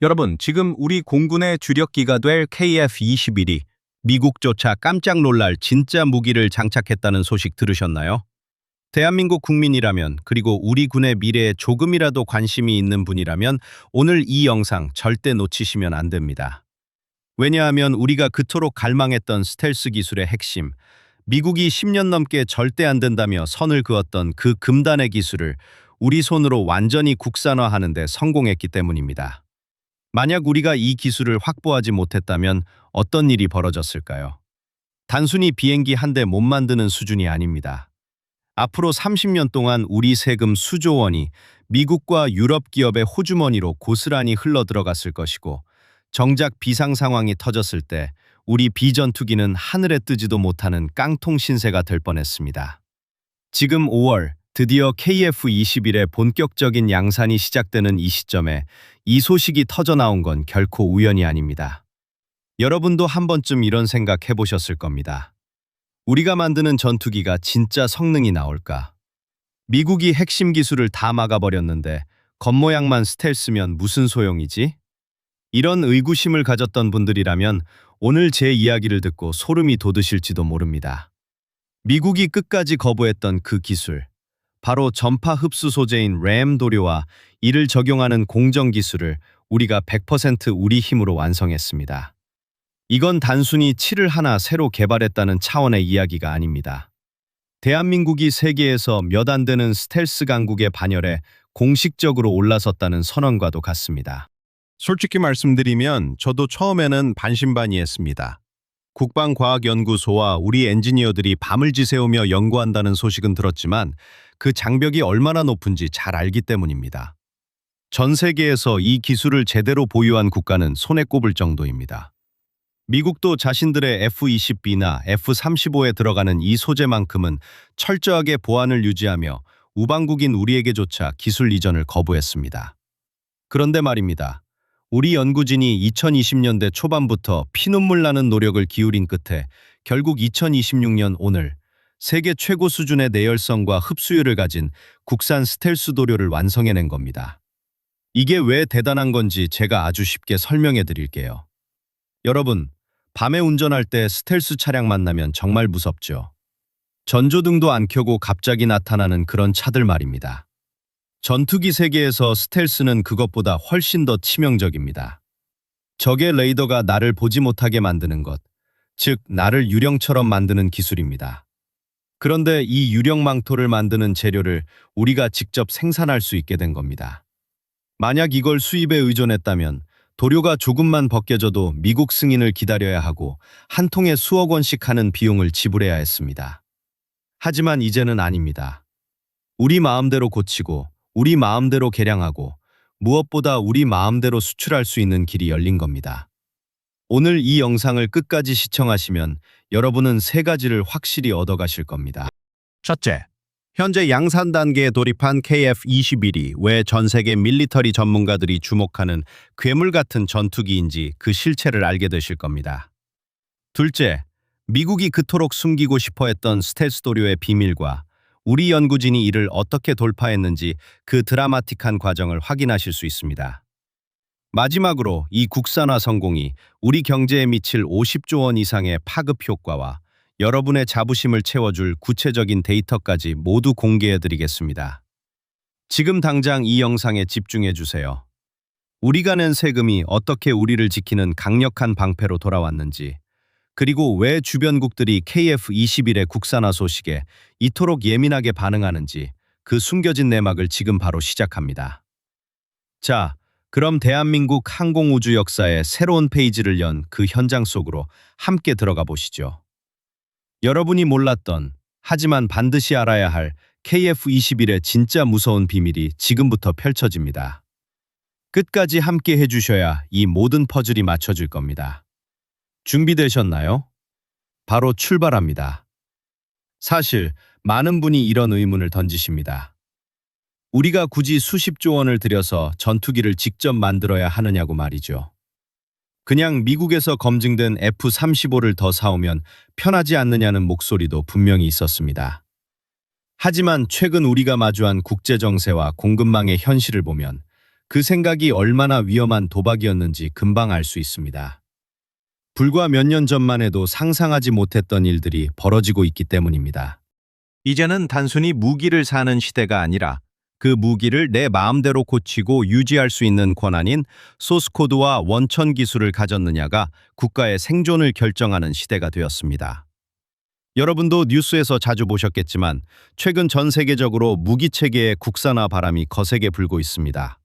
여러분, 지금 우리 공군의 주력기가 될 KF-21이 미국조차 깜짝 놀랄 진짜 무기를 장착했다는 소식 들으셨나요? 대한민국 국민이라면, 그리고 우리 군의 미래에 조금이라도 관심이 있는 분이라면 오늘 이 영상 절대 놓치시면 안 됩니다. 왜냐하면 우리가 그토록 갈망했던 스텔스 기술의 핵심, 미국이 10년 넘게 절대 안 된다며 선을 그었던 그 금단의 기술을 우리 손으로 완전히 국산화하는 데 성공했기 때문입니다. 만약 우리가 이 기술을 확보하지 못했다면 어떤 일이 벌어졌을까요? 단순히 비행기 한 대 못 만드는 수준이 아닙니다. 앞으로 30년 동안 우리 세금 수조 원이 미국과 유럽 기업의 호주머니로 고스란히 흘러 들어갔을 것이고, 정작 비상 상황이 터졌을 때 우리 비전투기는 하늘에 뜨지도 못하는 깡통 신세가 될 뻔했습니다. 지금 5월 드디어 KF-21의 본격적인 양산이 시작되는 이 시점에 이 소식이 터져나온 건 결코 우연이 아닙니다. 여러분도 한 번쯤 이런 생각 해보셨을 겁니다. 우리가 만드는 전투기가 진짜 성능이 나올까? 미국이 핵심 기술을 다 막아버렸는데 겉모양만 스텔스면 무슨 소용이지? 이런 의구심을 가졌던 분들이라면 오늘 제 이야기를 듣고 소름이 돋으실지도 모릅니다. 미국이 끝까지 거부했던 그 기술, 바로 전파 흡수 소재인 램 도료와 이를 적용하는 공정 기술을 우리가 100% 우리 힘으로 완성했습니다. 이건 단순히 칠을 하나 새로 개발했다는 차원의 이야기가 아닙니다. 대한민국이 세계에서 몇 안 되는 스텔스 강국의 반열에 공식적으로 올라섰다는 선언과도 같습니다. 솔직히 말씀드리면 저도 처음에는 반신반의했습니다. 국방과학연구소와 우리 엔지니어들이 밤을 지새우며 연구한다는 소식은 들었지만 그 장벽이 얼마나 높은지 잘 알기 때문입니다. 전 세계에서 이 기술을 제대로 보유한 국가는 손에 꼽을 정도입니다. 미국도 자신들의 F-20B나 F-35에 들어가는 이 소재만큼은 철저하게 보안을 유지하며 우방국인 우리에게조차 기술 이전을 거부했습니다. 그런데 말입니다. 우리 연구진이 2020년대 초반부터 피눈물 나는 노력을 기울인 끝에 결국 2026년 오늘 세계 최고 수준의 내열성과 흡수율을 가진 국산 스텔스 도료를 완성해낸 겁니다. 이게 왜 대단한 건지 제가 아주 쉽게 설명해 드릴게요. 여러분, 밤에 운전할 때 스텔스 차량 만나면 정말 무섭죠. 전조등도 안 켜고 갑자기 나타나는 그런 차들 말입니다. 전투기 세계에서 스텔스는 그것보다 훨씬 더 치명적입니다. 적의 레이더가 나를 보지 못하게 만드는 것, 즉 나를 유령처럼 만드는 기술입니다. 그런데 이 유령 망토를 만드는 재료를 우리가 직접 생산할 수 있게 된 겁니다. 만약 이걸 수입에 의존했다면 도료가 조금만 벗겨져도 미국 승인을 기다려야 하고 한 통에 수억 원씩 하는 비용을 지불해야 했습니다. 하지만 이제는 아닙니다. 우리 마음대로 고치고 우리 마음대로 개량하고 무엇보다 우리 마음대로 수출할 수 있는 길이 열린 겁니다. 오늘 이 영상을 끝까지 시청하시면 여러분은 세 가지를 확실히 얻어가실 겁니다. 첫째, 현재 양산 단계에 돌입한 KF-21이 왜 전 세계 밀리터리 전문가들이 주목하는 괴물 같은 전투기인지 그 실체를 알게 되실 겁니다. 둘째, 미국이 그토록 숨기고 싶어 했던 스텔스 도료의 비밀과 우리 연구진이 이를 어떻게 돌파했는지 그 드라마틱한 과정을 확인하실 수 있습니다. 마지막으로 이 국산화 성공이 우리 경제에 미칠 50조 원 이상의 파급 효과와 여러분의 자부심을 채워줄 구체적인 데이터까지 모두 공개해드리겠습니다. 지금 당장 이 영상에 집중해주세요. 우리가 낸 세금이 어떻게 우리를 지키는 강력한 방패로 돌아왔는지, 그리고 왜 주변국들이 KF-21의 국산화 소식에 이토록 예민하게 반응하는지 그 숨겨진 내막을 지금 바로 시작합니다. 자, 그럼 대한민국 항공우주 역사의 새로운 페이지를 연 그 현장 속으로 함께 들어가 보시죠. 여러분이 몰랐던, 하지만 반드시 알아야 할 KF-21의 진짜 무서운 비밀이 지금부터 펼쳐집니다. 끝까지 함께 해주셔야 이 모든 퍼즐이 맞춰질 겁니다. 준비되셨나요? 바로 출발합니다. 사실 많은 분이 이런 의문을 던지십니다. 우리가 굳이 수십조 원을 들여서 전투기를 직접 만들어야 하느냐고 말이죠. 그냥 미국에서 검증된 F-35를 더 사오면 편하지 않느냐는 목소리도 분명히 있었습니다. 하지만 최근 우리가 마주한 국제 정세와 공급망의 현실을 보면 그 생각이 얼마나 위험한 도박이었는지 금방 알 수 있습니다. 불과 몇 년 전만 해도 상상하지 못했던 일들이 벌어지고 있기 때문입니다. 이제는 단순히 무기를 사는 시대가 아니라 그 무기를 내 마음대로 고치고 유지할 수 있는 권한인 소스코드와 원천 기술을 가졌느냐가 국가의 생존을 결정하는 시대가 되었습니다. 여러분도 뉴스에서 자주 보셨겠지만 최근 전 세계적으로 무기 체계의 국산화 바람이 거세게 불고 있습니다.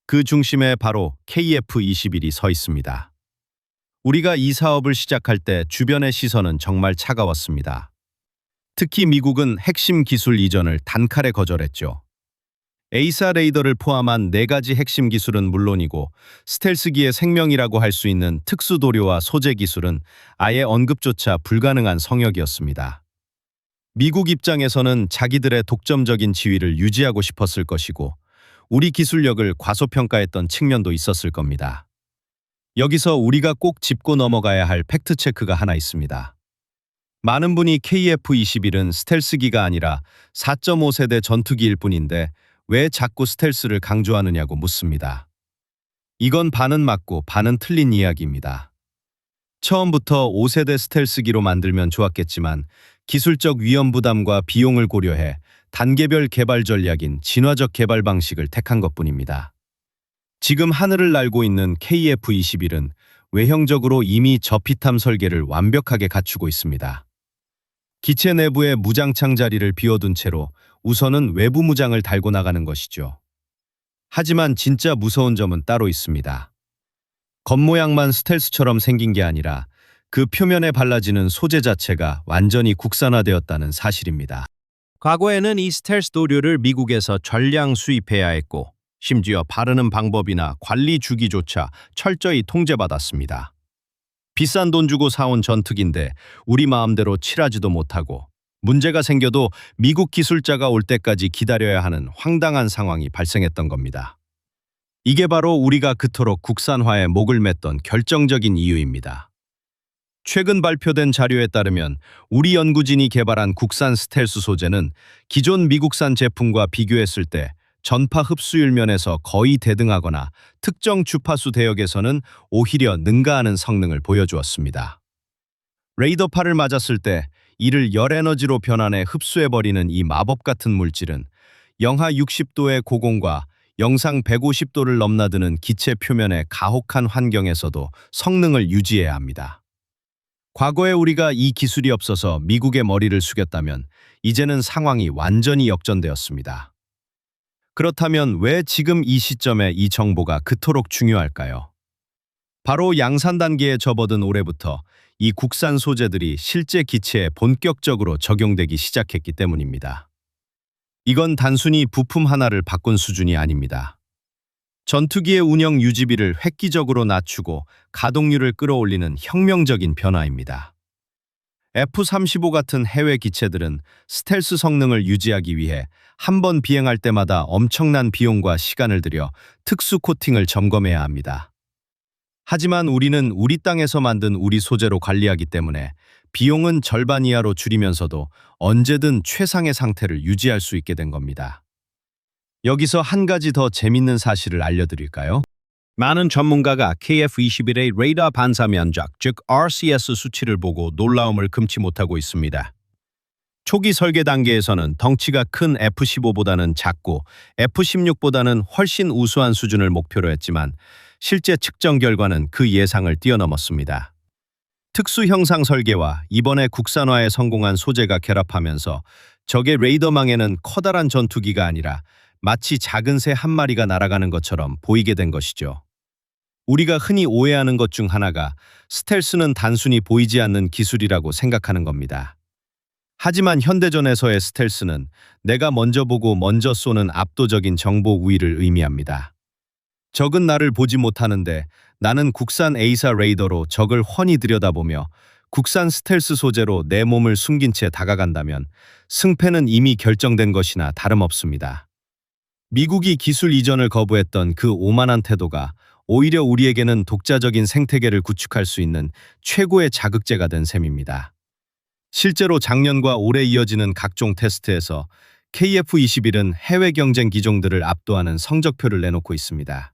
그 중심에 바로 KF-21이 서 있습니다. 우리가 이 사업을 시작할 때 주변의 시선은 정말 차가웠습니다. 특히 미국은 핵심 기술 이전을 단칼에 거절했죠. 에이사 레이더를 포함한 4가지 핵심 기술은 물론이고 스텔스기의 생명이라고 할 수 있는 특수 도료와 소재 기술은 아예 언급조차 불가능한 성역이었습니다. 미국 입장에서는 자기들의 독점적인 지위를 유지하고 싶었을 것이고 우리 기술력을 과소평가했던 측면도 있었을 겁니다. 여기서 우리가 꼭 짚고 넘어가야 할 팩트체크가 하나 있습니다. 많은 분이 KF-21은 스텔스기가 아니라 4.5세대 전투기일 뿐인데 왜 자꾸 스텔스를 강조하느냐고 묻습니다. 이건 반은 맞고 반은 틀린 이야기입니다. 처음부터 5세대 스텔스기로 만들면 좋았겠지만 기술적 위험 부담과 비용을 고려해 단계별 개발 전략인 진화적 개발 방식을 택한 것뿐입니다. 지금 하늘을 날고 있는 KF-21은 외형적으로 이미 저피탐 설계를 완벽하게 갖추고 있습니다. 기체 내부의 무장창 자리를 비워둔 채로 우선은 외부 무장을 달고 나가는 것이죠. 하지만 진짜 무서운 점은 따로 있습니다. 겉모양만 스텔스처럼 생긴 게 아니라 그 표면에 발라지는 소재 자체가 완전히 국산화되었다는 사실입니다. 과거에는 이 스텔스 도료를 미국에서 전량 수입해야 했고 심지어 바르는 방법이나 관리 주기조차 철저히 통제받았습니다. 비싼 돈 주고 사온 전투기인데 우리 마음대로 칠하지도 못하고 문제가 생겨도 미국 기술자가 올 때까지 기다려야 하는 황당한 상황이 발생했던 겁니다. 이게 바로 우리가 그토록 국산화에 목을 맸던 결정적인 이유입니다. 최근 발표된 자료에 따르면 우리 연구진이 개발한 국산 스텔스 소재는 기존 미국산 제품과 비교했을 때 전파 흡수율 면에서 거의 대등하거나 특정 주파수 대역에서는 오히려 능가하는 성능을 보여주었습니다. 레이더파를 맞았을 때 이를 열에너지로 변환해 흡수해버리는 이 마법 같은 물질은 영하 60도의 고공과 영상 150도를 넘나드는 기체 표면의 가혹한 환경에서도 성능을 유지해야 합니다. 과거에 우리가 이 기술이 없어서 미국의 머리를 숙였다면 이제는 상황이 완전히 역전되었습니다. 그렇다면 왜 지금 이 시점에 이 정보가 그토록 중요할까요? 바로 양산 단계에 접어든 올해부터 이 국산 소재들이 실제 기체에 본격적으로 적용되기 시작했기 때문입니다. 이건 단순히 부품 하나를 바꾼 수준이 아닙니다. 전투기의 운영 유지비를 획기적으로 낮추고 가동률을 끌어올리는 혁명적인 변화입니다. F-35 같은 해외 기체들은 스텔스 성능을 유지하기 위해 한 번 비행할 때마다 엄청난 비용과 시간을 들여 특수 코팅을 점검해야 합니다. 하지만 우리는 우리 땅에서 만든 우리 소재로 관리하기 때문에 비용은 절반 이하로 줄이면서도 언제든 최상의 상태를 유지할 수 있게 된 겁니다. 여기서 한 가지 더 재밌는 사실을 알려드릴까요? 많은 전문가가 KF-21의 레이더 반사 면적, 즉 RCS 수치를 보고 놀라움을 금치 못하고 있습니다. 초기 설계 단계에서는 덩치가 큰 F-15보다는 작고 F-16보다는 훨씬 우수한 수준을 목표로 했지만 실제 측정 결과는 그 예상을 뛰어넘었습니다. 특수 형상 설계와 이번에 국산화에 성공한 소재가 결합하면서 적의 레이더망에는 커다란 전투기가 아니라 마치 작은 새 한 마리가 날아가는 것처럼 보이게 된 것이죠. 우리가 흔히 오해하는 것 중 하나가 스텔스는 단순히 보이지 않는 기술이라고 생각하는 겁니다. 하지만 현대전에서의 스텔스는 내가 먼저 보고 먼저 쏘는 압도적인 정보 우위를 의미합니다. 적은 나를 보지 못하는데 나는 국산 에이사 레이더로 적을 훤히 들여다보며 국산 스텔스 소재로 내 몸을 숨긴 채 다가간다면 승패는 이미 결정된 것이나 다름없습니다. 미국이 기술 이전을 거부했던 그 오만한 태도가 오히려 우리에게는 독자적인 생태계를 구축할 수 있는 최고의 자극제가 된 셈입니다. 실제로 작년과 올해 이어지는 각종 테스트에서 KF-21은 해외 경쟁 기종들을 압도하는 성적표를 내놓고 있습니다.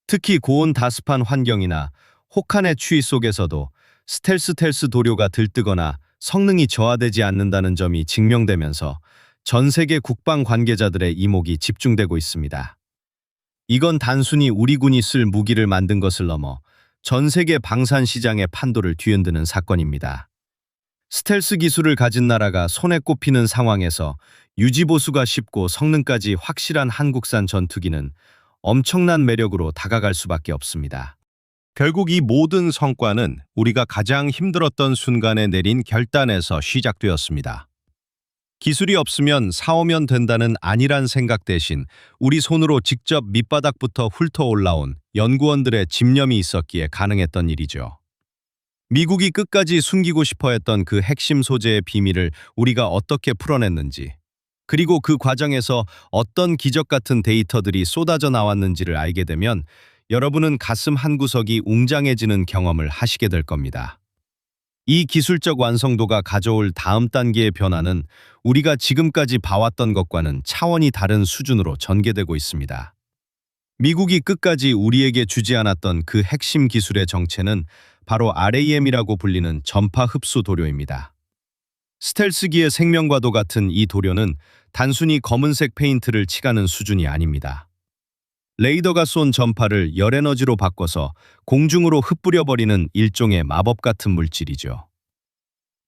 특히 고온 다습한 환경이나 혹한의 추위 속에서도 스텔스 도료가 들뜨거나 성능이 저하되지 않는다는 점이 증명되면서 전 세계 국방 관계자들의 이목이 집중되고 있습니다. 이건 단순히 우리 군이 쓸 무기를 만든 것을 넘어 전 세계 방산 시장의 판도를 뒤흔드는 사건입니다. 스텔스 기술을 가진 나라가 손에 꼽히는 상황에서 유지보수가 쉽고 성능까지 확실한 한국산 전투기는 엄청난 매력으로 다가갈 수밖에 없습니다. 결국 이 모든 성과는 우리가 가장 힘들었던 순간에 내린 결단에서 시작되었습니다. 기술이 없으면 사오면 된다는 안일한 생각 대신 우리 손으로 직접 밑바닥부터 훑어 올라온 연구원들의 집념이 있었기에 가능했던 일이죠. 미국이 끝까지 숨기고 싶어 했던 그 핵심 소재의 비밀을 우리가 어떻게 풀어냈는지, 그리고 그 과정에서 어떤 기적 같은 데이터들이 쏟아져 나왔는지를 알게 되면 여러분은 가슴 한구석이 웅장해지는 경험을 하시게 될 겁니다. 이 기술적 완성도가 가져올 다음 단계의 변화는 우리가 지금까지 봐왔던 것과는 차원이 다른 수준으로 전개되고 있습니다. 미국이 끝까지 우리에게 주지 않았던 그 핵심 기술의 정체는 바로 RAM이라고 불리는 전파 흡수 도료입니다. 스텔스기의 생명과도 같은 이 도료는 단순히 검은색 페인트를 칠하는 수준이 아닙니다. 레이더가 쏜 전파를 열에너지로 바꿔서 공중으로 흩뿌려버리는 일종의 마법 같은 물질이죠.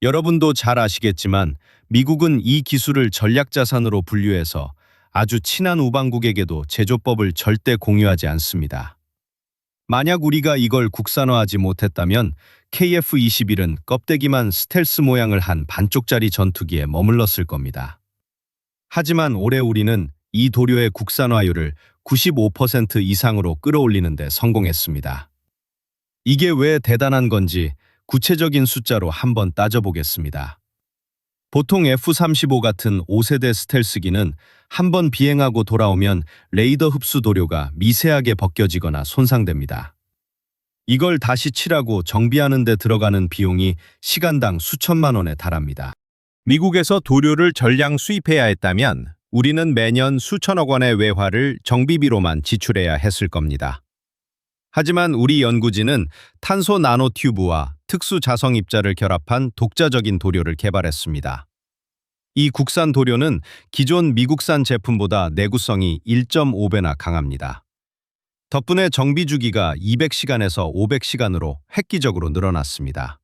여러분도 잘 아시겠지만 미국은 이 기술을 전략자산으로 분류해서 아주 친한 우방국에게도 제조법을 절대 공유하지 않습니다. 만약 우리가 이걸 국산화하지 못했다면 KF-21은 껍데기만 스텔스 모양을 한 반쪽짜리 전투기에 머물렀을 겁니다. 하지만 올해 우리는 이 도료의 국산화율을 95% 이상으로 끌어올리는 데 성공했습니다. 이게 왜 대단한 건지 구체적인 숫자로 한번 따져보겠습니다. 보통 F-35 같은 5세대 스텔스기는 한번 비행하고 돌아오면 레이더 흡수 도료가 미세하게 벗겨지거나 손상됩니다. 이걸 다시 칠하고 정비하는 데 들어가는 비용이 시간당 수천만 원에 달합니다. 미국에서 도료를 전량 수입해야 했다면 우리는 매년 수천억 원의 외화를 정비비로만 지출해야 했을 겁니다. 하지만 우리 연구진은 탄소 나노튜브와 특수 자성 입자를 결합한 독자적인 도료를 개발했습니다. 이 국산 도료는 기존 미국산 제품보다 내구성이 1.5배나 강합니다. 덕분에 정비 주기가 200시간에서 500시간으로 획기적으로 늘어났습니다.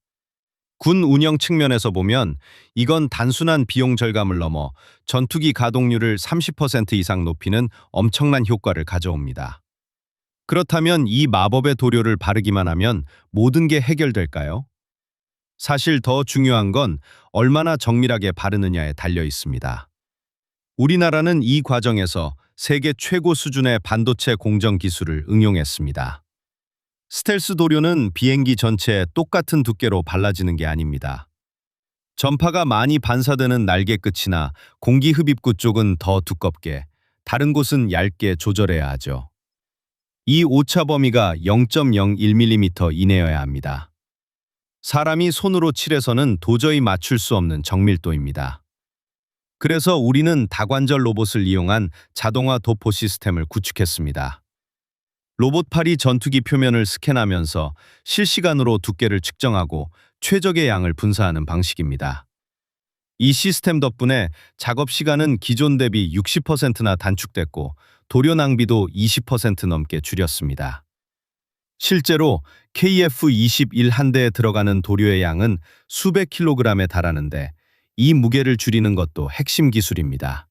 군 운영 측면에서 보면 이건 단순한 비용 절감을 넘어 전투기 가동률을 30% 이상 높이는 엄청난 효과를 가져옵니다. 그렇다면 이 마법의 도료를 바르기만 하면 모든 게 해결될까요? 사실 더 중요한 건 얼마나 정밀하게 바르느냐에 달려 있습니다. 우리나라는 이 과정에서 세계 최고 수준의 반도체 공정 기술을 응용했습니다. 스텔스 도료는 비행기 전체에 똑같은 두께로 발라지는 게 아닙니다. 전파가 많이 반사되는 날개 끝이나 공기 흡입구 쪽은 더 두껍게, 다른 곳은 얇게 조절해야 하죠. 이 오차 범위가 0.01mm 이내여야 합니다. 사람이 손으로 칠해서는 도저히 맞출 수 없는 정밀도입니다. 그래서 우리는 다관절 로봇을 이용한 자동화 도포 시스템을 구축했습니다. 로봇팔이 전투기 표면을 스캔하면서 실시간으로 두께를 측정하고 최적의 양을 분사하는 방식입니다. 이 시스템 덕분에 작업 시간은 기존 대비 60%나 단축됐고 도료 낭비도 20% 넘게 줄였습니다. 실제로 KF-21 한 대에 들어가는 도료의 양은 수백 킬로그램에 달하는데 이 무게를 줄이는 것도 핵심 기술입니다.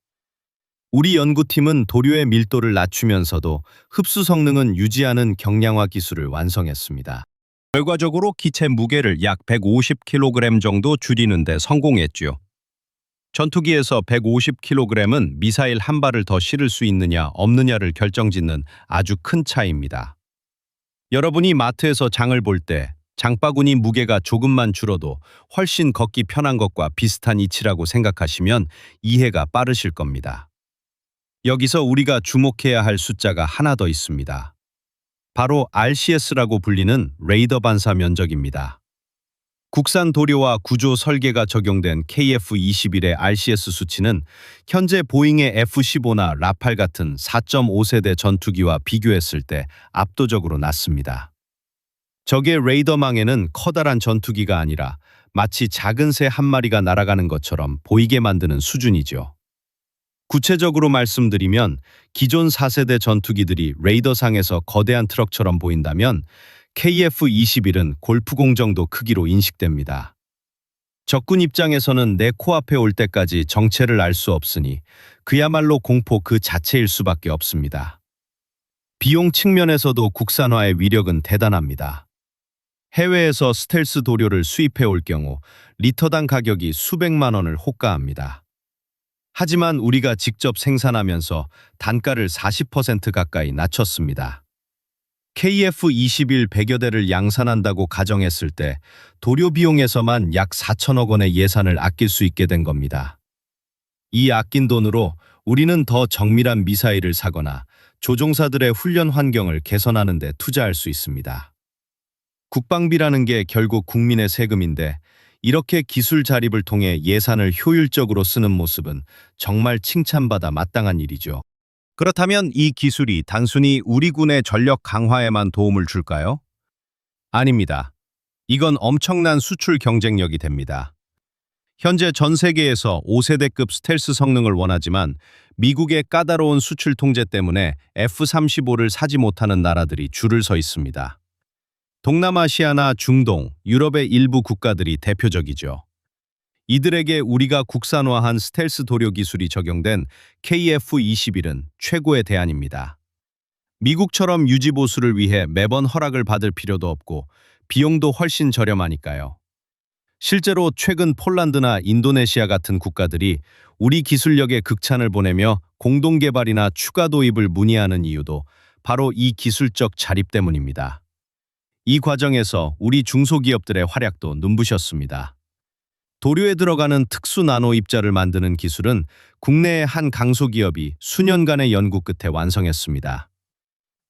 우리 연구팀은 도료의 밀도를 낮추면서도 흡수 성능은 유지하는 경량화 기술을 완성했습니다. 결과적으로 기체 무게를 약 150kg 정도 줄이는 데 성공했죠. 전투기에서 150kg은 미사일 한 발을 더 실을 수 있느냐 없느냐를 결정짓는 아주 큰 차이입니다. 여러분이 마트에서 장을 볼 때 장바구니 무게가 조금만 줄어도 훨씬 걷기 편한 것과 비슷한 이치라고 생각하시면 이해가 빠르실 겁니다. 여기서 우리가 주목해야 할 숫자가 하나 더 있습니다. 바로 RCS라고 불리는 레이더 반사 면적입니다. 국산 도료와 구조 설계가 적용된 KF-21의 RCS 수치는 현재 보잉의 F-15나 라팔 같은 4.5세대 전투기와 비교했을 때 압도적으로 낮습니다. 적의 레이더망에는 커다란 전투기가 아니라 마치 작은 새 한 마리가 날아가는 것처럼 보이게 만드는 수준이죠. 구체적으로 말씀드리면 기존 4세대 전투기들이 레이더상에서 거대한 트럭처럼 보인다면 KF-21은 골프공 정도 크기로 인식됩니다. 적군 입장에서는 내 코앞에 올 때까지 정체를 알 수 없으니 그야말로 공포 그 자체일 수밖에 없습니다. 비용 측면에서도 국산화의 위력은 대단합니다. 해외에서 스텔스 도료를 수입해 올 경우 리터당 가격이 수백만 원을 호가합니다. 하지만 우리가 직접 생산하면서 단가를 40% 가까이 낮췄습니다. KF-21 100여 대를 양산한다고 가정했을 때 도료 비용에서만 약 4천억 원의 예산을 아낄 수 있게 된 겁니다. 이 아낀 돈으로 우리는 더 정밀한 미사일을 사거나 조종사들의 훈련 환경을 개선하는 데 투자할 수 있습니다. 국방비라는 게 결국 국민의 세금인데 이렇게 기술 자립을 통해 예산을 효율적으로 쓰는 모습은 정말 칭찬받아 마땅한 일이죠. 그렇다면 이 기술이 단순히 우리 군의 전력 강화에만 도움을 줄까요? 아닙니다. 이건 엄청난 수출 경쟁력이 됩니다. 현재 전 세계에서 5세대급 스텔스 성능을 원하지만 미국의 까다로운 수출 통제 때문에 F-35를 사지 못하는 나라들이 줄을 서 있습니다. 동남아시아나 중동, 유럽의 일부 국가들이 대표적이죠. 이들에게 우리가 국산화한 스텔스 도료 기술이 적용된 KF-21은 최고의 대안입니다. 미국처럼 유지보수를 위해 매번 허락을 받을 필요도 없고 비용도 훨씬 저렴하니까요. 실제로 최근 폴란드나 인도네시아 같은 국가들이 우리 기술력에 극찬을 보내며 공동개발이나 추가 도입을 문의하는 이유도 바로 이 기술적 자립 때문입니다. 이 과정에서 우리 중소기업들의 활약도 눈부셨습니다. 도료에 들어가는 특수 나노 입자를 만드는 기술은 국내의 한 강소기업이 수년간의 연구 끝에 완성했습니다.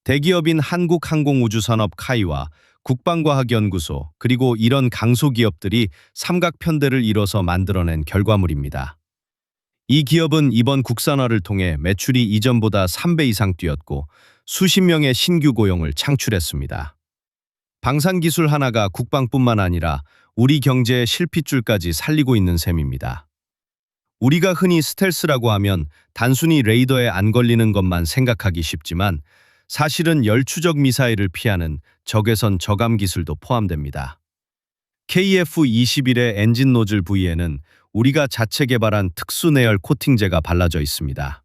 대기업인 한국항공우주산업 카이와 국방과학연구소 그리고 이런 강소기업들이 삼각편대를 이뤄서 만들어낸 결과물입니다. 이 기업은 이번 국산화를 통해 매출이 이전보다 3배 이상 뛰었고 수십 명의 신규 고용을 창출했습니다. 방산기술 하나가 국방뿐만 아니라 우리 경제의 실핏줄까지 살리고 있는 셈입니다. 우리가 흔히 스텔스라고 하면 단순히 레이더에 안 걸리는 것만 생각하기 쉽지만 사실은 열추적 미사일을 피하는 적외선 저감 기술도 포함됩니다. KF-21의 엔진 노즐 부위에는 우리가 자체 개발한 특수 내열 코팅제가 발라져 있습니다.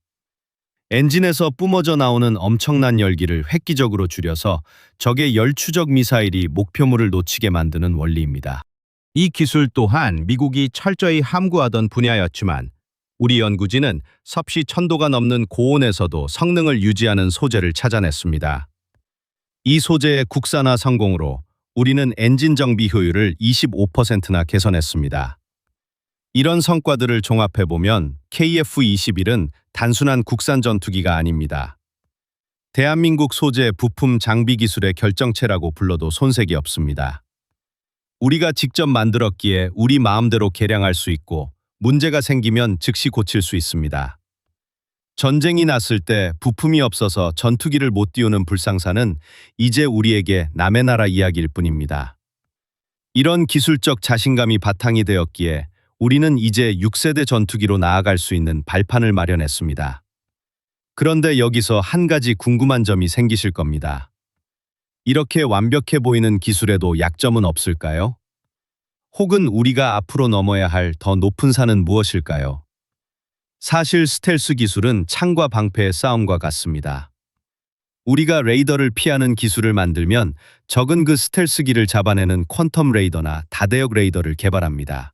엔진에서 뿜어져 나오는 엄청난 열기를 획기적으로 줄여서 적의 열추적 미사일이 목표물을 놓치게 만드는 원리입니다. 이 기술 또한 미국이 철저히 함구하던 분야였지만 우리 연구진은 섭씨 1000도가 넘는 고온에서도 성능을 유지하는 소재를 찾아냈습니다. 이 소재의 국산화 성공으로 우리는 엔진 정비 효율을 25%나 개선했습니다. 이런 성과들을 종합해보면 KF-21은 단순한 국산 전투기가 아닙니다. 대한민국 소재 부품 장비 기술의 결정체라고 불러도 손색이 없습니다. 우리가 직접 만들었기에 우리 마음대로 개량할 수 있고 문제가 생기면 즉시 고칠 수 있습니다. 전쟁이 났을 때 부품이 없어서 전투기를 못 띄우는 불상사는 이제 우리에게 남의 나라 이야기일 뿐입니다. 이런 기술적 자신감이 바탕이 되었기에 우리는 이제 6세대 전투기로 나아갈 수 있는 발판을 마련했습니다. 그런데 여기서 한 가지 궁금한 점이 생기실 겁니다. 이렇게 완벽해 보이는 기술에도 약점은 없을까요? 혹은 우리가 앞으로 넘어야 할 더 높은 산은 무엇일까요? 사실 스텔스 기술은 창과 방패의 싸움과 같습니다. 우리가 레이더를 피하는 기술을 만들면 적은 그 스텔스기를 잡아내는 퀀텀 레이더나 다대역 레이더를 개발합니다.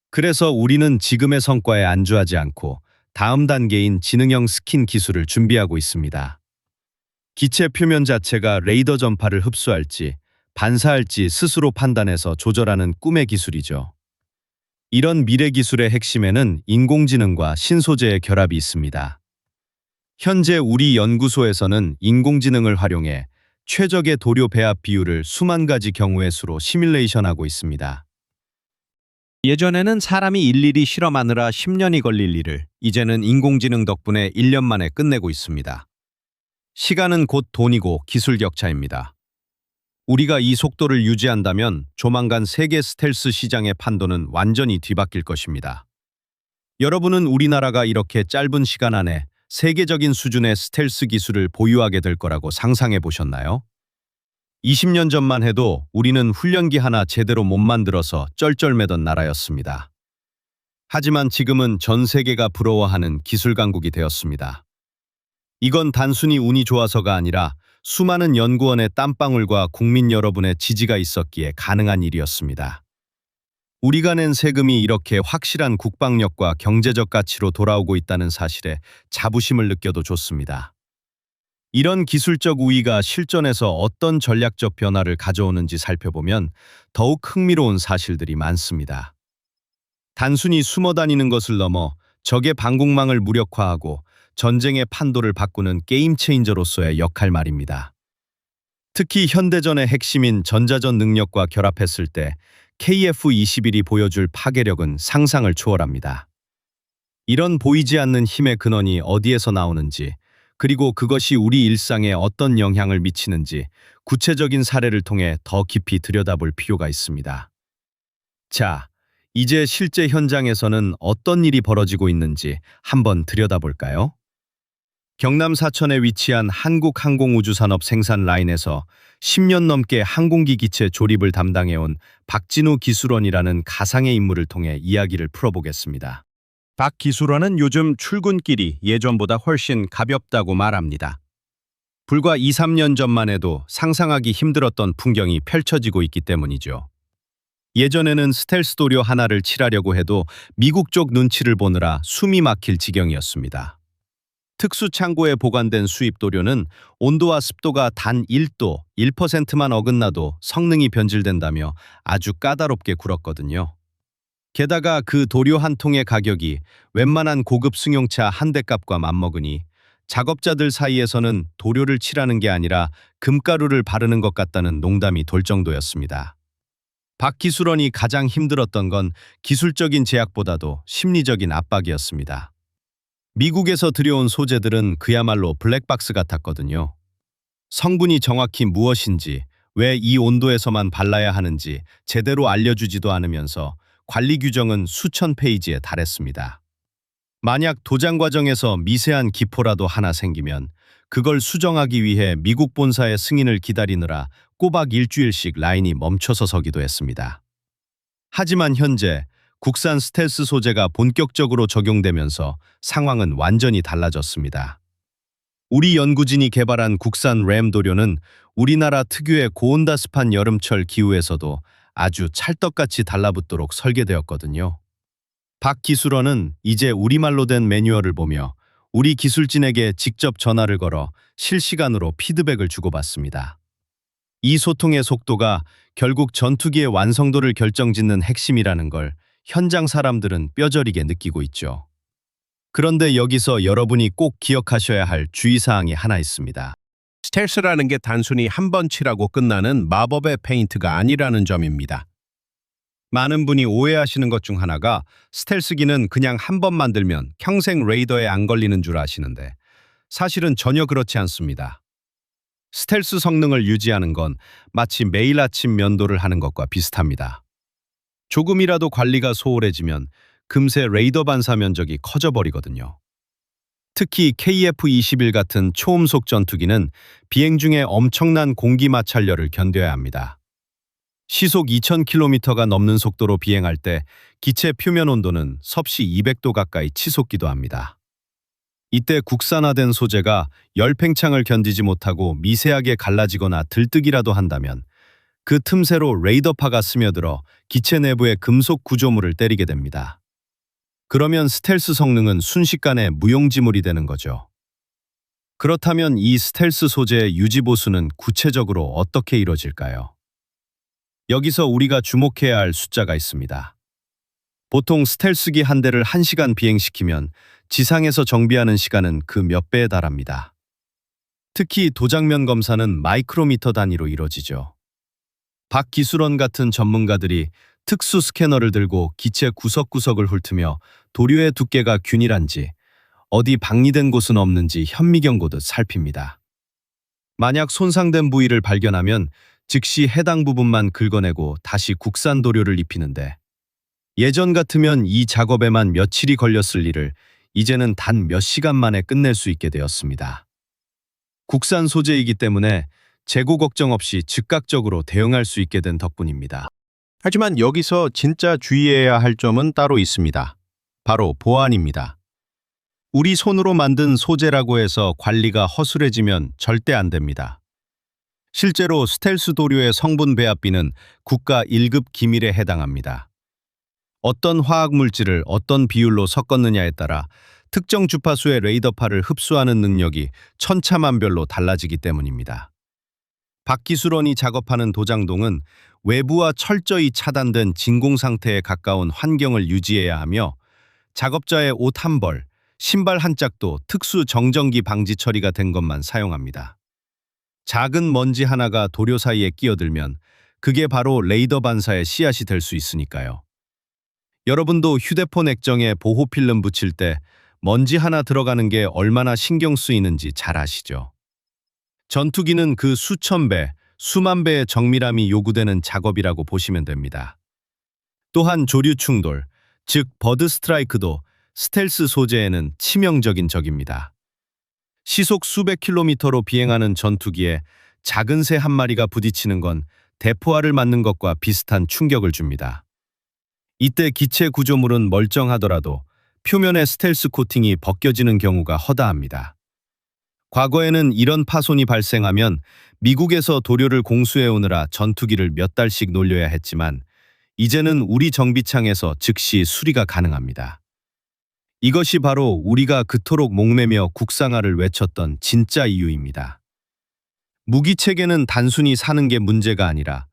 그래서 우리는 지금의 성과에 안주하지 않고 다음 단계인 지능형 스킨 기술을 준비하고 있습니다. 기체 표면 자체가 레이더 전파를 흡수할지 반사할지 스스로 판단해서 조절하는 꿈의 기술이죠. 이런 미래 기술의 핵심에는 인공지능과 신소재의 결합이 있습니다. 현재 우리 연구소에서는 인공지능을 활용해 최적의 도료 배합 비율을 수만 가지 경우의 수로 시뮬레이션하고 있습니다. 예전에는 사람이 일일이 실험하느라 10년이 걸릴 일을 이제는 인공지능 덕분에 1년 만에 끝내고 있습니다. 시간은 곧 돈이고 기술 격차입니다. 우리가 이 속도를 유지한다면 조만간 세계 스텔스 시장의 판도는 완전히 뒤바뀔 것입니다. 여러분은 우리나라가 이렇게 짧은 시간 안에 세계적인 수준의 스텔스 기술을 보유하게 될 거라고 상상해 보셨나요? 20년 전만 해도 우리는 훈련기 하나 제대로 못 만들어서 쩔쩔매던 나라였습니다. 하지만 지금은 전 세계가 부러워하는 기술 강국이 되었습니다. 이건 단순히 운이 좋아서가 아니라 수많은 연구원의 땀방울과 국민 여러분의 지지가 있었기에 가능한 일이었습니다. 우리가 낸 세금이 이렇게 확실한 국방력과 경제적 가치로 돌아오고 있다는 사실에 자부심을 느껴도 좋습니다. 이런 기술적 우위가 실전에서 어떤 전략적 변화를 가져오는지 살펴보면 더욱 흥미로운 사실들이 많습니다. 단순히 숨어 다니는 것을 넘어 적의 방공망을 무력화하고 전쟁의 판도를 바꾸는 게임 체인저로서의 역할 말입니다. 특히 현대전의 핵심인 전자전 능력과 결합했을 때 KF-21이 보여줄 파괴력은 상상을 초월합니다. 이런 보이지 않는 힘의 근원이 어디에서 나오는지, 그리고 그것이 우리 일상에 어떤 영향을 미치는지 구체적인 사례를 통해 더 깊이 들여다볼 필요가 있습니다. 자, 이제 실제 현장에서는 어떤 일이 벌어지고 있는지 한번 들여다볼까요? 경남 사천에 위치한 한국항공우주산업 생산 라인에서 10년 넘게 항공기 기체 조립을 담당해온 박진우 기술원이라는 가상의 인물을 통해 이야기를 풀어보겠습니다. 박 기술원은 요즘 출근길이 예전보다 훨씬 가볍다고 말합니다. 불과 2, 3년 전만 해도 상상하기 힘들었던 풍경이 펼쳐지고 있기 때문이죠. 예전에는 스텔스 도료 하나를 칠하려고 해도 미국 쪽 눈치를 보느라 숨이 막힐 지경이었습니다. 특수 창고에 보관된 수입 도료는 온도와 습도가 단 1도, 1%만 어긋나도 성능이 변질된다며 아주 까다롭게 굴었거든요. 게다가 그 도료 한 통의 가격이 웬만한 고급 승용차 한 대 값과 맞먹으니 작업자들 사이에서는 도료를 칠하는 게 아니라 금가루를 바르는 것 같다는 농담이 돌 정도였습니다. 박 기술원이 가장 힘들었던 건 기술적인 제약보다도 심리적인 압박이었습니다. 미국에서 들여온 소재들은 그야말로 블랙박스 같았거든요. 성분이 정확히 무엇인지, 왜 이 온도에서만 발라야 하는지 제대로 알려주지도 않으면서 관리 규정은 수천 페이지에 달했습니다. 만약 도장 과정에서 미세한 기포라도 하나 생기면 그걸 수정하기 위해 미국 본사의 승인을 기다리느라 꼬박 일주일씩 라인이 멈춰서 서기도 했습니다. 하지만 현재 국산 스텔스 소재가 본격적으로 적용되면서 상황은 완전히 달라졌습니다. 우리 연구진이 개발한 국산 램 도료는 우리나라 특유의 고온다습한 여름철 기후에서도 아주 찰떡같이 달라붙도록 설계되었거든요. 박 기술원은 이제 우리말로 된 매뉴얼을 보며 우리 기술진에게 직접 전화를 걸어 실시간으로 피드백을 주고받습니다. 이 소통의 속도가 결국 전투기의 완성도를 결정짓는 핵심이라는 걸 현장 사람들은 뼈저리게 느끼고 있죠. 그런데 여기서 여러분이 꼭 기억하셔야 할 주의사항이 하나 있습니다. 스텔스라는 게 단순히 한 번 칠하고 끝나는 마법의 페인트가 아니라는 점입니다. 많은 분이 오해하시는 것 중 하나가 스텔스기는 그냥 한 번 만들면 평생 레이더에 안 걸리는 줄 아시는데 사실은 전혀 그렇지 않습니다. 스텔스 성능을 유지하는 건 마치 매일 아침 면도를 하는 것과 비슷합니다. 조금이라도 관리가 소홀해지면 금세 레이더 반사 면적이 커져버리거든요. 특히 KF-21 같은 초음속 전투기는 비행 중에 엄청난 공기 마찰열을 견뎌야 합니다. 시속 2000km가 넘는 속도로 비행할 때 기체 표면 온도는 섭씨 200도 가까이 치솟기도 합니다. 이때 국산화된 소재가 열팽창을 견디지 못하고 미세하게 갈라지거나 들뜨기라도 한다면 그 틈새로 레이더파가 스며들어 기체 내부의 금속 구조물을 때리게 됩니다. 그러면 스텔스 성능은 순식간에 무용지물이 되는 거죠. 그렇다면 이 스텔스 소재의 유지 보수는 구체적으로 어떻게 이루어질까요? 여기서 우리가 주목해야 할 숫자가 있습니다. 보통 스텔스기 한 대를 1시간 비행시키면 지상에서 정비하는 시간은 그 몇 배에 달합니다. 특히 도장면 검사는 마이크로미터 단위로 이뤄지죠. 박 기술원 같은 전문가들이 특수 스캐너를 들고 기체 구석구석을 훑으며 도료의 두께가 균일한지 어디 박리된 곳은 없는지 현미경 보듯 살핍니다. 만약 손상된 부위를 발견하면 즉시 해당 부분만 긁어내고 다시 국산 도료를 입히는데 예전 같으면 이 작업에만 며칠이 걸렸을 일을 이제는 단 몇 시간 만에 끝낼 수 있게 되었습니다. 국산 소재이기 때문에 재고 걱정 없이 즉각적으로 대응할 수 있게 된 덕분입니다. 하지만 여기서 진짜 주의해야 할 점은 따로 있습니다. 바로 보안입니다. 우리 손으로 만든 소재라고 해서 관리가 허술해지면 절대 안 됩니다. 실제로 스텔스 도료의 성분 배합비는 국가 1급 기밀에 해당합니다. 어떤 화학물질을 어떤 비율로 섞었느냐에 따라 특정 주파수의 레이더파를 흡수하는 능력이 천차만별로 달라지기 때문입니다. 박 기술원이 작업하는 도장동은 외부와 철저히 차단된 진공 상태에 가까운 환경을 유지해야 하며 작업자의 옷 한 벌, 신발 한 짝도 특수 정전기 방지 처리가 된 것만 사용합니다. 작은 먼지 하나가 도료 사이에 끼어들면 그게 바로 레이더 반사의 씨앗이 될 수 있으니까요. 여러분도 휴대폰 액정에 보호 필름 붙일 때 먼지 하나 들어가는 게 얼마나 신경 쓰이는지 잘 아시죠? 전투기는 그 수천 배, 수만 배의 정밀함이 요구되는 작업이라고 보시면 됩니다. 또한 조류 충돌, 즉 버드 스트라이크도 스텔스 소재에는 치명적인 적입니다. 시속 수백 킬로미터로 비행하는 전투기에 작은 새 한 마리가 부딪히는 건 대포알을 맞는 것과 비슷한 충격을 줍니다. 이때 기체 구조물은 멀쩡하더라도 표면의 스텔스 코팅이 벗겨지는 경우가 허다합니다. 과거에는 이런 파손이 발생하면 미국에서 도료를 공수해 오느라 전투기를 몇 달씩 놀려야 했지만 이제는 우리 정비창에서 즉시 수리가 가능합니다. 이것이 바로 우리가 그토록 목매며 국산화를 외쳤던 진짜 이유입니다. 무기 체계는 단순히 사는 게 문제가 아니라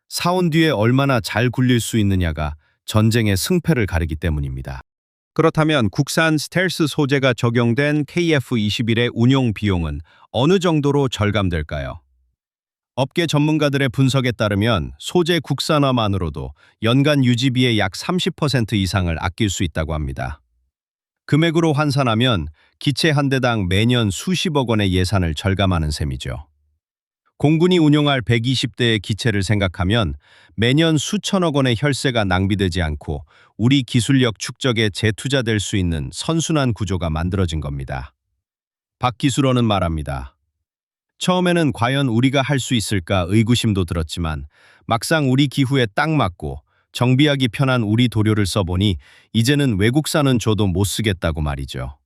사온 뒤에 얼마나 잘 굴릴 수 있느냐가 전쟁의 승패를 가르기 때문입니다. 그렇다면 국산 스텔스 소재가 적용된 KF-21의 운용 비용은 어느 정도로 절감될까요? 업계 전문가들의 분석에 따르면 소재 국산화만으로도 연간 유지비의 약 30% 이상을 아낄 수 있다고 합니다. 금액으로 환산하면 기체 한 대당 매년 수십억 원의 예산을 절감하는 셈이죠. 공군이 운용할 120대의 기체를 생각하면 매년 수천억 원의 혈세가 낭비되지 않고 우리 기술력 축적에 재투자될 수 있는 선순환 구조가 만들어진 겁니다. 박 기술원은 말합니다. 처음에는 과연 우리가 할 수 있을까 의구심도 들었지만 막상 우리 기후에 딱 맞고 정비하기 편한 우리 도료를 써보니 이제는 외국산은 줘도 못 쓰겠다고 말이죠.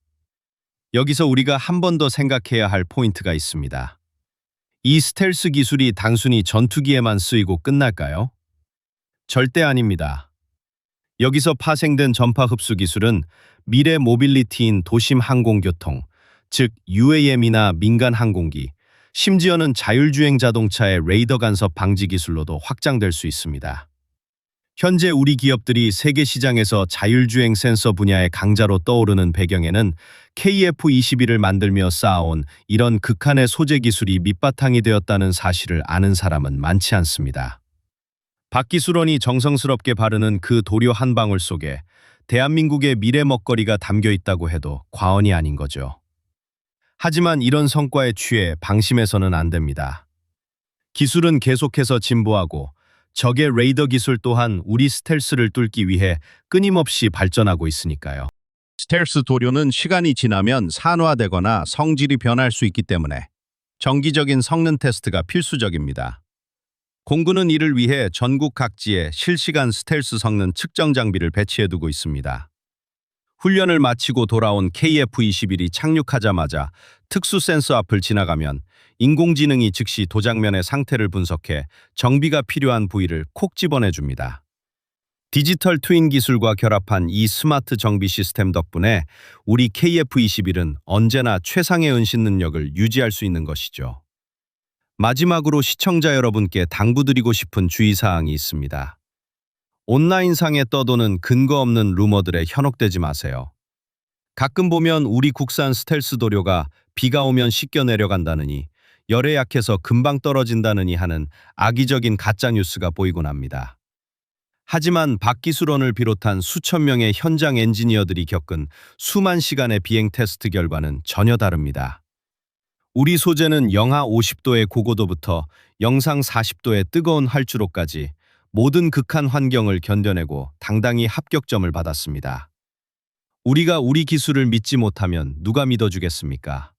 여기서 우리가 한 번 더 생각해야 할 포인트가 있습니다. 이 스텔스 기술이 단순히 전투기에만 쓰이고 끝날까요? 절대 아닙니다. 여기서 파생된 전파 흡수 기술은 미래 모빌리티인 도심 항공교통, 즉 UAM이나 민간 항공기, 심지어는 자율주행 자동차의 레이더 간섭 방지 기술로도 확장될 수 있습니다. 현재 우리 기업들이 세계 시장에서 자율주행 센서 분야의 강자로 떠오르는 배경에는 KF-21을 만들며 쌓아온 이런 극한의 소재 기술이 밑바탕이 되었다는 사실을 아는 사람은 많지 않습니다. 박 기술원이 정성스럽게 바르는 그 도료 한 방울 속에 대한민국의 미래 먹거리가 담겨 있다고 해도 과언이 아닌 거죠. 하지만 이런 성과에 취해 방심해서는 안 됩니다. 기술은 계속해서 진보하고 적의 레이더 기술 또한 우리 스텔스를 뚫기 위해 끊임없이 발전하고 있으니까요. 스텔스 도료는 시간이 지나면 산화되거나 성질이 변할 수 있기 때문에 정기적인 성능 테스트가 필수적입니다. 공군은 이를 위해 전국 각지에 실시간 스텔스 성능 측정 장비를 배치해두고 있습니다. 훈련을 마치고 돌아온 KF-21이 착륙하자마자 특수 센서 앞을 지나가면 인공지능이 즉시 도장면의 상태를 분석해 정비가 필요한 부위를 콕 집어내줍니다. 디지털 트윈 기술과 결합한 이 스마트 정비 시스템 덕분에 우리 KF-21은 언제나 최상의 은신 능력을 유지할 수 있는 것이죠. 마지막으로 시청자 여러분께 당부드리고 싶은 주의사항이 있습니다. 온라인상에 떠도는 근거 없는 루머들에 현혹되지 마세요. 가끔 보면 우리 국산 스텔스 도료가 비가 오면 씻겨 내려간다느니 열에 약해서 금방 떨어진다느니 하는 악의적인 가짜뉴스가 보이곤 합니다. 하지만 박 기술원을 비롯한 수천 명의 현장 엔지니어들이 겪은 수만 시간의 비행 테스트 결과는 전혀 다릅니다. 우리 소재는 영하 50도의 고고도부터 영상 40도의 뜨거운 활주로까지 모든 극한 환경을 견뎌내고 당당히 합격점을 받았습니다. 우리가 우리 기술을 믿지 못하면 누가 믿어주겠습니까?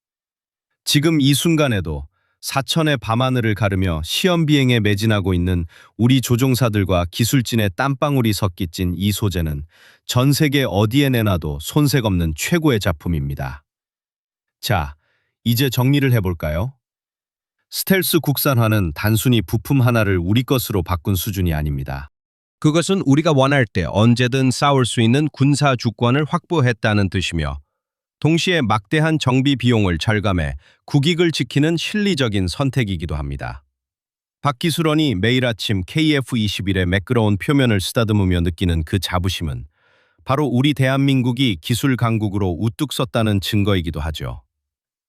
지금 이 순간에도 사천의 밤하늘을 가르며 시험 비행에 매진하고 있는 우리 조종사들과 기술진의 땀방울이 섞이 찐 이 소재는 전 세계 어디에 내놔도 손색 없는 최고의 작품입니다. 자, 이제 정리를 해볼까요? 스텔스 국산화는 단순히 부품 하나를 우리 것으로 바꾼 수준이 아닙니다. 그것은 우리가 원할 때 언제든 싸울 수 있는 군사 주권을 확보했다는 뜻이며 동시에 막대한 정비 비용을 절감해 국익을 지키는 실리적인 선택이기도 합니다. 박 기술원이 매일 아침 KF-21의 매끄러운 표면을 쓰다듬으며 느끼는 그 자부심은 바로 우리 대한민국이 기술 강국으로 우뚝 섰다는 증거이기도 하죠.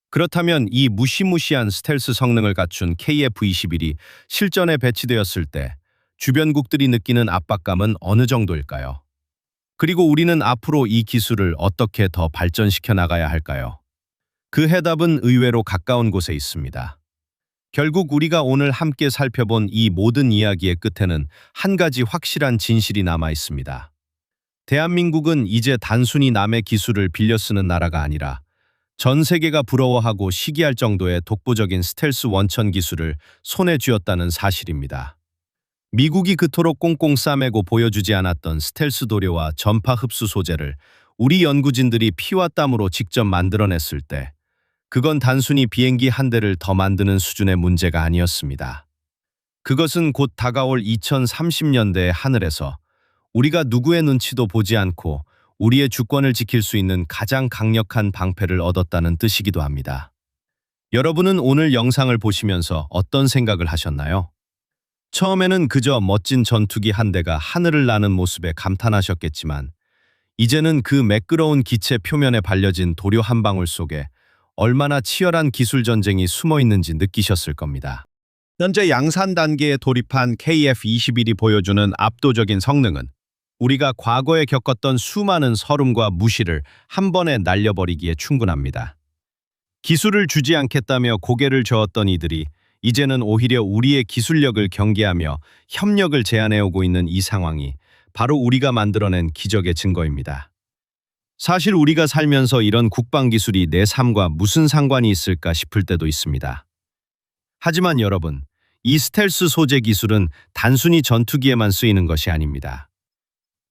그렇다면 이 무시무시한 스텔스 성능을 갖춘 KF-21이 실전에 배치되었을 때 주변국들이 느끼는 압박감은 어느 정도일까요? 그리고 우리는 앞으로 이 기술을 어떻게 더 발전시켜 나가야 할까요? 그 해답은 의외로 가까운 곳에 있습니다. 결국 우리가 오늘 함께 살펴본 이 모든 이야기의 끝에는 한 가지 확실한 진실이 남아 있습니다. 대한민국은 이제 단순히 남의 기술을 빌려 쓰는 나라가 아니라 전 세계가 부러워하고 시기할 정도의 독보적인 스텔스 원천 기술을 손에 쥐었다는 사실입니다. 미국이 그토록 꽁꽁 싸매고 보여주지 않았던 스텔스 도료와 전파 흡수 소재를 우리 연구진들이 피와 땀으로 직접 만들어냈을 때 그건 단순히 비행기 한 대를 더 만드는 수준의 문제가 아니었습니다. 그것은 곧 다가올 2030년대의 하늘에서 우리가 누구의 눈치도 보지 않고 우리의 주권을 지킬 수 있는 가장 강력한 방패를 얻었다는 뜻이기도 합니다. 여러분은 오늘 영상을 보시면서 어떤 생각을 하셨나요? 처음에는 그저 멋진 전투기 한 대가 하늘을 나는 모습에 감탄하셨겠지만 이제는 그 매끄러운 기체 표면에 발려진 도료 한 방울 속에 얼마나 치열한 기술 전쟁이 숨어 있는지 느끼셨을 겁니다. 현재 양산 단계에 돌입한 KF-21이 보여주는 압도적인 성능은 우리가 과거에 겪었던 수많은 서름과 무시를 한 번에 날려버리기에 충분합니다. 기술을 주지 않겠다며 고개를 저었던 이들이 이제는 오히려 우리의 기술력을 경계하며 협력을 제안해오고 있는 이 상황이 바로 우리가 만들어낸 기적의 증거입니다. 사실 우리가 살면서 이런 국방기술이 내 삶과 무슨 상관이 있을까 싶을 때도 있습니다. 하지만 여러분, 이 스텔스 소재 기술은 단순히 전투기에만 쓰이는 것이 아닙니다.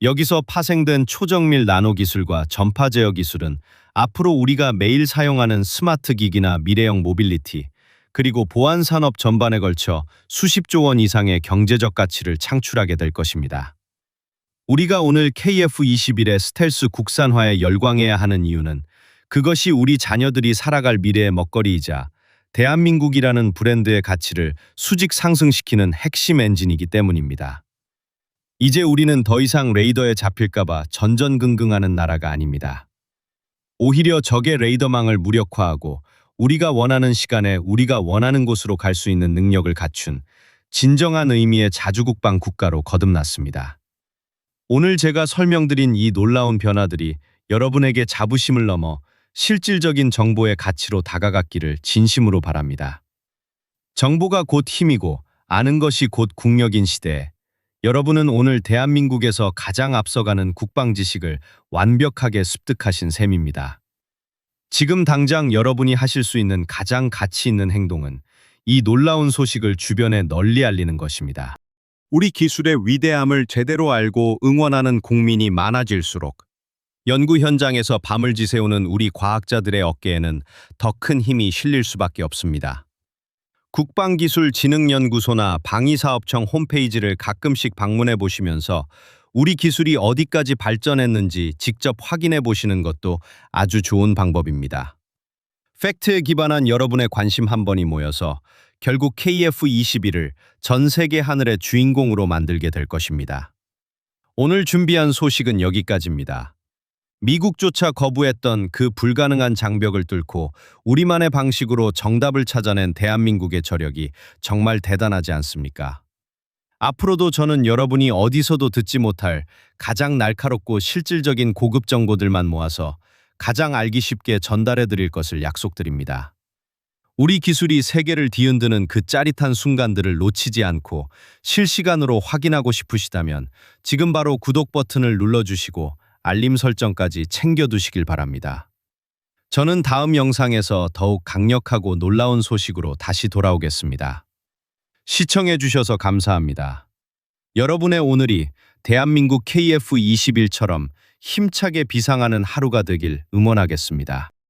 여기서 파생된 초정밀 나노 기술과 전파 제어 기술은 앞으로 우리가 매일 사용하는 스마트 기기나 미래형 모빌리티, 그리고 보안 산업 전반에 걸쳐 수십조 원 이상의 경제적 가치를 창출하게 될 것입니다. 우리가 오늘 KF-21의 스텔스 국산화에 열광해야 하는 이유는 그것이 우리 자녀들이 살아갈 미래의 먹거리이자 대한민국이라는 브랜드의 가치를 수직 상승시키는 핵심 엔진이기 때문입니다. 이제 우리는 더 이상 레이더에 잡힐까봐 전전긍긍하는 나라가 아닙니다. 오히려 적의 레이더망을 무력화하고 우리가 원하는 시간에 우리가 원하는 곳으로 갈 수 있는 능력을 갖춘 진정한 의미의 자주국방 국가로 거듭났습니다. 오늘 제가 설명드린 이 놀라운 변화들이 여러분에게 자부심을 넘어 실질적인 정보의 가치로 다가갔기를 진심으로 바랍니다. 정보가 곧 힘이고 아는 것이 곧 국력인 시대에 여러분은 오늘 대한민국에서 가장 앞서가는 국방 지식을 완벽하게 습득하신 셈입니다. 지금 당장 여러분이 하실 수 있는 가장 가치 있는 행동은 이 놀라운 소식을 주변에 널리 알리는 것입니다. 우리 기술의 위대함을 제대로 알고 응원하는 국민이 많아질수록 연구 현장에서 밤을 지새우는 우리 과학자들의 어깨에는 더 큰 힘이 실릴 수밖에 없습니다. 국방기술진흥연구소나 방위사업청 홈페이지를 가끔씩 방문해 보시면서 우리 기술이 어디까지 발전했는지 직접 확인해 보시는 것도 아주 좋은 방법입니다. 팩트에 기반한 여러분의 관심 한 번이 모여서 결국 KF-21을 전 세계 하늘의 주인공으로 만들게 될 것입니다. 오늘 준비한 소식은 여기까지입니다. 미국조차 거부했던 그 불가능한 장벽을 뚫고 우리만의 방식으로 정답을 찾아낸 대한민국의 저력이 정말 대단하지 않습니까? 앞으로도 저는 여러분이 어디서도 듣지 못할 가장 날카롭고 실질적인 고급 정보들만 모아서 가장 알기 쉽게 전달해 드릴 것을 약속드립니다. 우리 기술이 세계를 뒤흔드는 그 짜릿한 순간들을 놓치지 않고 실시간으로 확인하고 싶으시다면 지금 바로 구독 버튼을 눌러주시고 알림 설정까지 챙겨두시길 바랍니다. 저는 다음 영상에서 더욱 강력하고 놀라운 소식으로 다시 돌아오겠습니다. 시청해주셔서 감사합니다. 여러분의 오늘이 대한민국 KF21처럼 힘차게 비상하는 하루가 되길 응원하겠습니다.